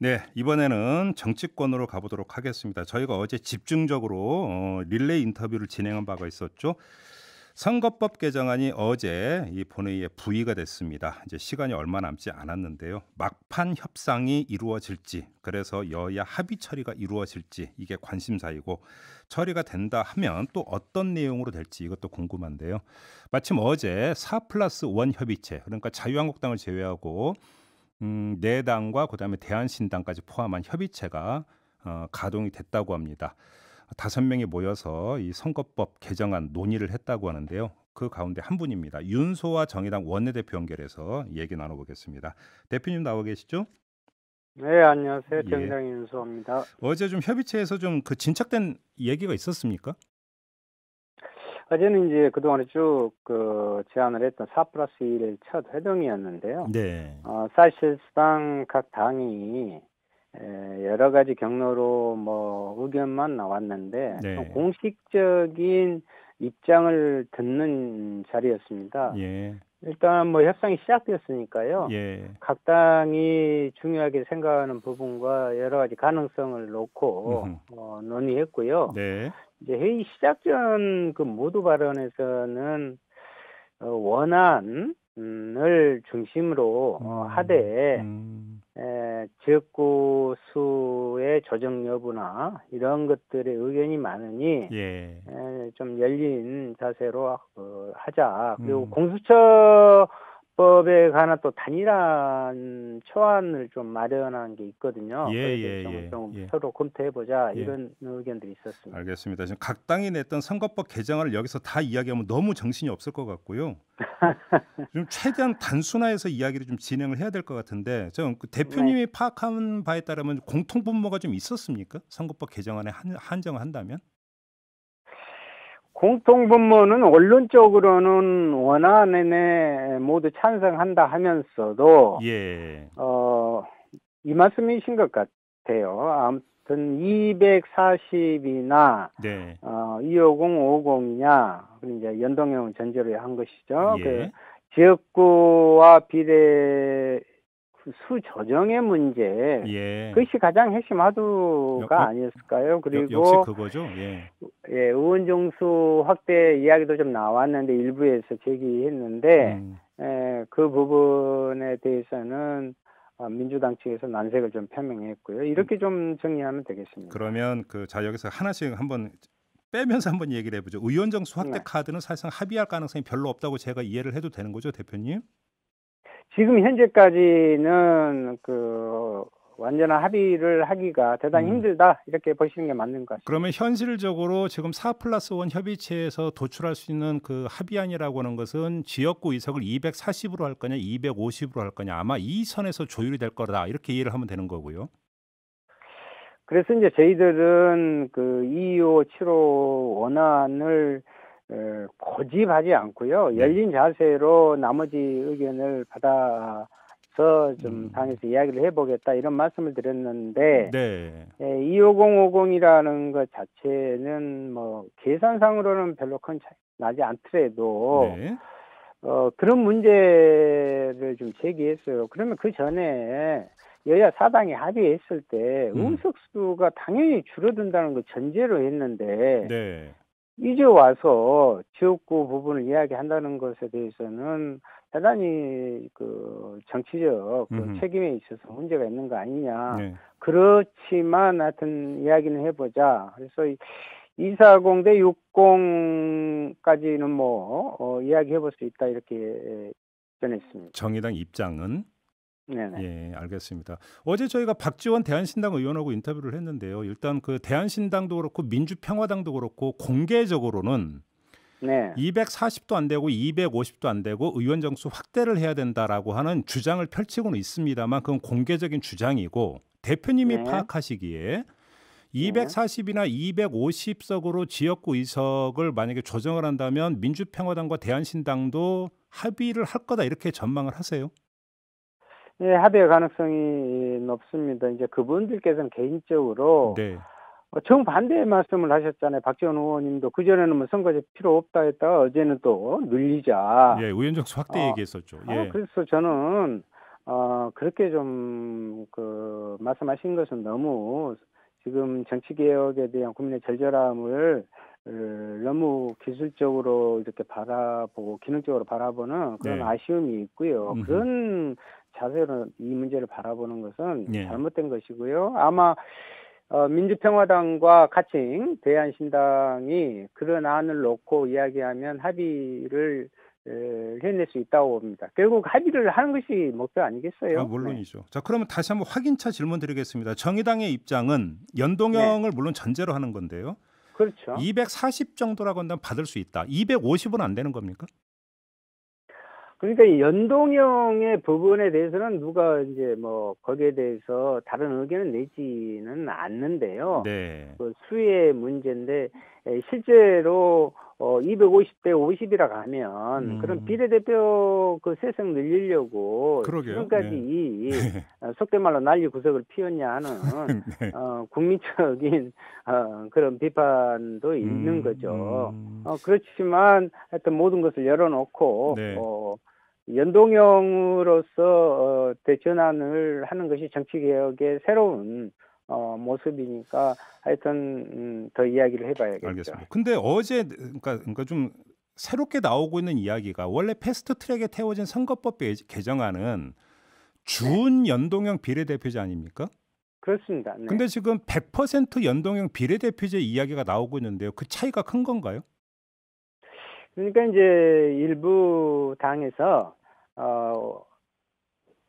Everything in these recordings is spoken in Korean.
네, 이번에는 정치권으로 가보도록 하겠습니다. 저희가 어제 집중적으로 릴레이 인터뷰를 진행한 바가 있었죠. 선거법 개정안이 어제 이 본회의에 부의가 됐습니다. 이제 시간이 얼마 남지 않았는데요. 막판 협상이 이루어질지, 그래서 여야 합의 처리가 이루어질지 이게 관심사이고, 처리가 된다 하면 또 어떤 내용으로 될지 이것도 궁금한데요. 마침 어제 4+1 협의체, 그러니까 자유한국당을 제외하고 네 당과 그다음에 대한신당까지 포함한 협의체가 가동이 됐다고 합니다. 5명이 모여서 이 선거법 개정안 논의를 했다고 하는데요. 그 가운데 한 분입니다. 윤소아 정의당 원내대표 연결해서 얘기 나눠보겠습니다. 대표님 나와 계시죠? 네, 안녕하세요. 예. 정의당 윤수호입니다. 어제 좀 협의체에서 좀 그 진척된 얘기가 있었습니까? 어제는 이제 그동안에 쭉 제안을 했던 4+1 첫 회동이었는데요. 네. 사실상 각 당이 여러 가지 경로로 뭐 의견만 나왔는데 좀 네. 공식적인 입장을 듣는 자리였습니다. 예. 일단 뭐 협상이 시작됐으니까요. 예. 각 당이 중요하게 생각하는 부분과 여러 가지 가능성을 놓고 음흠. 논의했고요. 네. 이제 회의 시작 전 그 모두 발언에서는 원안을 중심으로 음. 하되 음. 지역구 수의 조정 여부나 이런 것들의 의견이 많으니 예. 좀 열린 자세로 하자. 그리고 음. 공수처법에 관한 또 단일한 초안을 좀 마련한 게 있거든요. 그에 대해서 예예예. 좀 예. 서로 검토해보자 예. 이런 의견들이 있었습니다. 알겠습니다. 지금 각 당이 냈던 선거법 개정안을 여기서 다 이야기하면 너무 정신이 없을 것 같고요. 좀 최대한 단순화해서 이야기를 좀 진행을 해야 될 것 같은데, 그 네. 대표님이 파악한 바에 따르면 공통 분모가 좀 있었습니까? 선거법 개정안에 한정을 한다면? 공통분모는 원론적으로는 원안에 모두 찬성한다 하면서도 예. 이 말씀이신 것 같아요. 아무튼 240이나 네. 250, 50이냐 그리고 이제 연동형을 전제로 한 것이죠. 그 예. 지역구와 비례 수 조정의 문제 예. 그것이 가장 핵심 역, 화두가 역, 아니었을까요? 역시 그리고 그거죠. 예. 의원 정수 확대 이야기도 좀 나왔는데 일부에서 제기했는데 음. 그 부분에 대해서는 민주당 측에서 난색을 좀 표명했고요. 음, 이렇게 좀 정리하면 되겠습니다. 그러면 여기서 하나씩 한번 빼면서 한번 얘기를 해보죠. 의원 정수 확대 네. 카드는 사실상 합의할 가능성이 별로 없다고 제가 이해를 해도 되는 거죠, 대표님? 지금 현재까지는 완전한 합의를 하기가 대단히 음. 힘들다 이렇게 보시는 게 맞는 것 그러면 같습니다. 현실적으로 지금 4+1 협의체에서 도출할 수 있는 그 합의안이라고 하는 것은 지역구 의석을 240으로 할 거냐, 250으로 할 거냐, 아마 이 선에서 조율이 될 거다 이렇게 이해를 하면 되는 거고요. 그래서 이제 저희들은 22575 원안을 고집하지 않고요. 네. 열린 자세로 나머지 의견을 받아서 좀 음. 당에서 이야기를 해보겠다 이런 말씀을 드렸는데 네. 25050이라는 것 자체는 뭐 계산상으로는 별로 큰 차이 나지 않더라도 네. 그런 문제를 좀 제기했어요. 그러면 그 전에 여야 사당이 합의했을 때 음. 의석수가 당연히 줄어든다는 거 전제로 했는데 네. 이제 와서 지역구 부분을 이야기한다는 것에 대해서는 대단히 정치적 음흠. 책임에 있어서 문제가 있는 거 아니냐. 네. 그렇지만 하여튼 이야기는 해보자. 그래서 240 대 60까지는 이야기해볼 수 있다 이렇게 전했습니다. 정의당 입장은 네네. 예, 알겠습니다. 어제 저희가 박지원 대한신당 의원하고 인터뷰를 했는데요. 일단 그 대한신당도 그렇고 민주평화당도 그렇고 공개적으로는 네. 240도 안 되고 250도 안 되고 의원 정수 확대를 해야 된다라고 하는 주장을 펼치고는 있습니다만 그건 공개적인 주장이고 대표님이 네. 파악하시기에 네. 240이나 250석으로 지역구 의석을 만약에 조정을 한다면 민주평화당과 대한신당도 합의를 할 거다 이렇게 전망을 하세요? 네, 합의 가능성이 높습니다. 이제 그분들께서는 개인적으로 네. 정반대의 말씀을 하셨잖아요. 박지원 의원님도 그전에는 뭐 선거제 필요 없다 했다가 어제는 또 늘리자. 예, 의원 정수 확대 어, 얘기했었죠. 예. 그래서 저는 그렇게 좀 말씀하신 것은 너무 지금 정치개혁에 대한 국민의 절절함을 너무 기술적으로 이렇게 바라보고 기능적으로 바라보는 그런 네. 아쉬움이 있고요. 음흠. 그런 자세로 이 문제를 바라보는 것은 예. 잘못된 것이고요. 아마 민주평화당과 가칭 대한신당이 그런 안을 놓고 이야기하면 합의를 해낼 수 있다고 봅니다. 결국 합의를 하는 것이 목표 아니겠어요? 네. 물론이죠. 자, 그러면 다시 한번 확인차 질문 드리겠습니다. 정의당의 입장은 네. 연동형을 물론 전제로 하는 건데요. 그렇죠. 240 정도라고 한다면 받을 수 있다. 250은 안 되는 겁니까? 그러니까 이 연동형의 부분에 대해서는 누가 이제 뭐 거기에 대해서 다른 의견을 내지는 않는데요. 네. 그 수의 문제인데 실제로 250대 50이라 가면 그런 비례대표 그 세석 늘리려고 그러게요. 지금까지 속된 말로 난리 구석을 피웠냐 하는 네. 국민적인 그런 비판도 있는 거죠. 그렇지만 하여튼 모든 것을 열어놓고 네. 연동형으로서 대전환을 하는 것이 정치개혁의 새로운 모습이니까 하여튼 더 이야기를 해봐야겠죠. 알겠습니다. 근데 어제 그러니까 좀 새롭게 나오고 있는 이야기가 원래 패스트트랙에 태워진 선거법 개정안은 준연동형 비례대표제 아닙니까? 그렇습니다. 네. 근데 지금 100% 연동형 비례대표제 이야기가 나오고 있는데요. 그 차이가 큰 건가요? 그러니까 이제 일부 당에서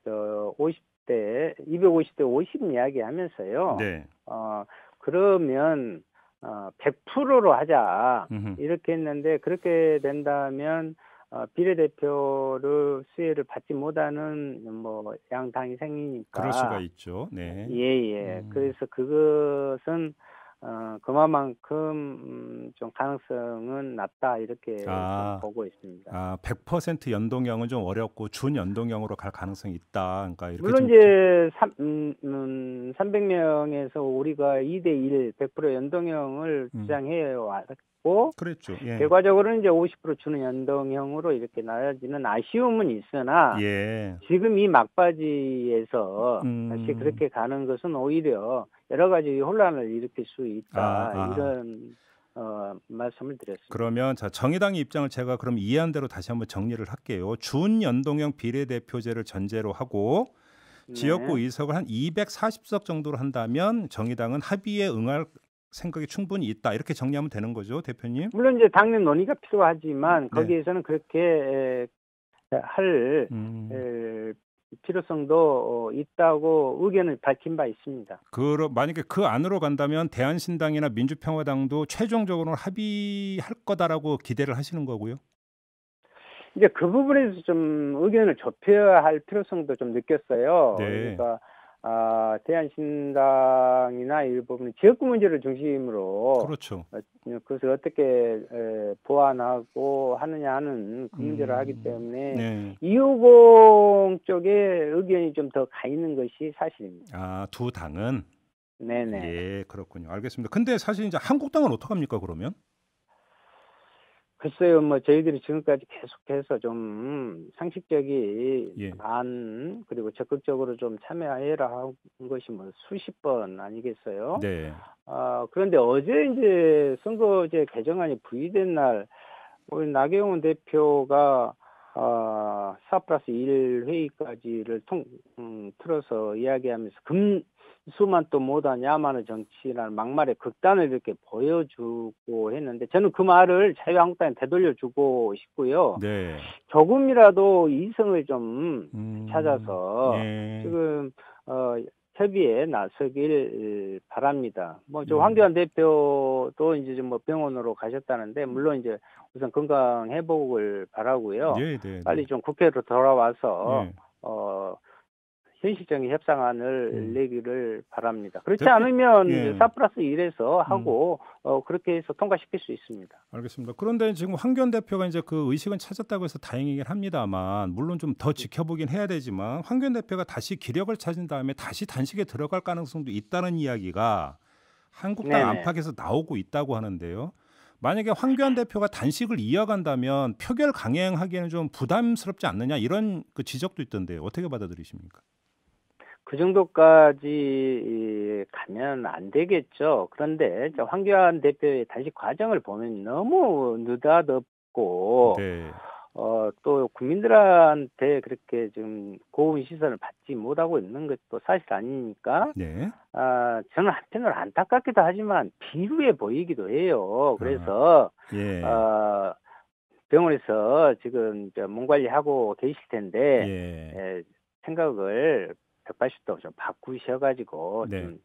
50대 250대 50 이야기하면서요. 네. 그러면 100%로 하자 음흠. 이렇게 했는데 그렇게 된다면 비례대표를 수혜를 받지 못하는 뭐 양당이 생기니까 그럴 수가 있죠. 네. 예. 그래서 그것은 그만큼 좀 가능성은 낮다 이렇게 좀 보고 있습니다. 100% 연동형은 좀 어렵고 준연동형으로 갈 가능성이 있다. 그러니까 이렇게 물론 이제 300명에서 우리가 2대1 100% 연동형을 주장해 왔고 그랬죠. 예. 결과적으로는 이제 50% 주는 연동형으로 이렇게 나눠지는 아쉬움은 있으나 예. 지금 이 막바지에서 다시 그렇게 가는 것은 오히려 여러 가지 혼란을 일으킬 수 있다. 이런 말씀을 드렸습니다. 그러면 자, 정의당의 입장을 제가 그럼 이해한 대로 다시 한번 정리를 할게요. 준연동형 비례대표제를 전제로 하고 지역구 의석을 한 240석 정도로 한다면 정의당은 합의에 응할 생각이 충분히 있다. 이렇게 정리하면 되는 거죠, 대표님? 물론 이제 당내 논의가 필요하지만 거기에서는 그렇게 할 필요성도 있다고 의견을 밝힌 바 있습니다. 만약에 그 안으로 간다면 대한신당이나 민주평화당도 최종적으로 합의할 거다라고 기대를 하시는 거고요. 이제 그 부분에서 좀 의견을 좁혀야 할 필요성도 좀 느꼈어요. 네. 그러니까 대한신당이나 일부분 지역구 문제를 중심으로 그렇죠. 그것을 어떻게 보완하고 하느냐 하는 그 문제를 하기 때문에 네. 250 쪽에 의견이 좀 더 가 있는 것이 사실입니다. 두 당은? 네네. 예, 그렇군요. 알겠습니다. 근데 사실 이제 한국당은 어떡합니까, 그러면? 글쎄요, 뭐 저희들이 지금까지 계속해서 좀 상식적인 안 그리고 적극적으로 좀 참여해라 한 것이 뭐 수십 번 아니겠어요? 네. 그런데 어제 이제 선거제 개정안이 부의된 날 우리 나경원 대표가 4+1 회의까지를 틀어서 이야기하면서 금수만 또 못한 야만의 정치라는 막말의 극단을 이렇게 보여주고 했는데 저는 그 말을 자유한국당에 되돌려주고 싶고요. 네. 조금이라도 이성을 좀 찾아서 지금 협의에 나서길 바랍니다. 저 황교안 대표도 이제 좀 뭐 병원으로 가셨다는데 물론 이제 우선 건강 회복을 바라고요. 빨리 좀 국회로 돌아와서 현실적인 협상안을 내기를 바랍니다. 그렇지 않으면 4+1에서 하고 그렇게 해서 통과시킬 수 있습니다. 알겠습니다. 그런데 지금 황교안 대표가 이제 그 의식은 찾았다고 해서 다행이긴 합니다만 물론 좀 더 지켜보긴 해야 되지만 황교안 대표가 다시 기력을 찾은 다음에 다시 단식에 들어갈 가능성도 있다는 이야기가 한국당 안팎에서 나오고 있다고 하는데요. 만약에 황교안 대표가 단식을 이어간다면 표결 강행하기에는 좀 부담스럽지 않느냐 이런 그 지적도 있던데요. 어떻게 받아들이십니까? 그 정도까지 가면 안 되겠죠. 그런데 황교안 대표의 단식 과정을 보면 너무 느닷없고 네. 또 국민들한테 그렇게 좀 고운 시선을 받지 못하고 있는 것도 사실 아니니까 네. 저는 한편으로 안타깝기도 하지만 비루해 보이기도 해요. 그래서 예. 병원에서 지금 몸 관리하고 계실 텐데 예. 생각을 180도 좀 바꾸셔가지고 네. 좀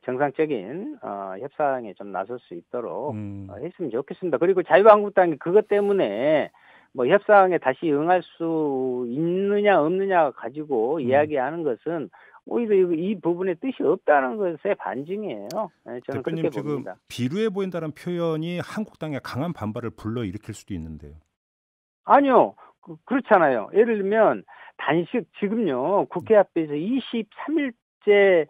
정상적인 협상에 좀 나설 수 있도록 했으면 좋겠습니다. 그리고 자유한국당이 그것 때문에 뭐 협상에 다시 응할 수 있느냐 없느냐 가지고 이야기하는 것은 오히려 이 부분에 뜻이 없다는 것의 반증이에요. 네, 저는 대표님 그렇게 지금 봅니다. 비루해 보인다는 표현이 한국당의 강한 반발을 불러일으킬 수도 있는데요. 아니요. 그렇잖아요. 예를 들면 단식 지금요. 국회 앞에서 23일째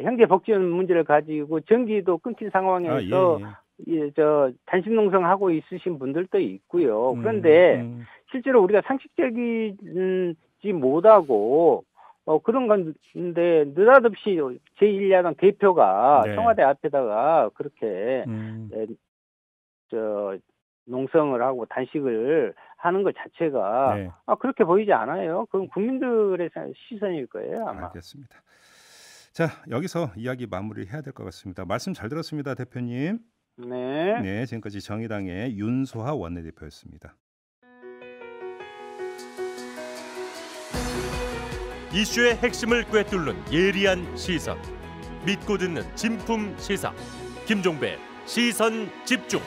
형제복지원 문제를 가지고 전기도 끊긴 상황에서 단식 농성하고 있으신 분들도 있고요. 그런데 실제로 우리가 상식적이지 못하고 그런 건데 느닷없이 제1야당 대표가 네. 청와대 앞에다가 그렇게 농성을 하고 단식을 하는 것 자체가 네. 그렇게 보이지 않아요. 그건 국민들의 시선일 거예요, 아마. 알겠습니다. 자, 여기서 이야기 마무리해야 될 것 같습니다. 말씀 잘 들었습니다, 대표님. 네. 네, 지금까지 정의당의 윤소하 원내대표였습니다. 이슈의 핵심을 꿰뚫는 예리한 시선, 믿고 듣는 진품 시사, 김종배 시선 집중.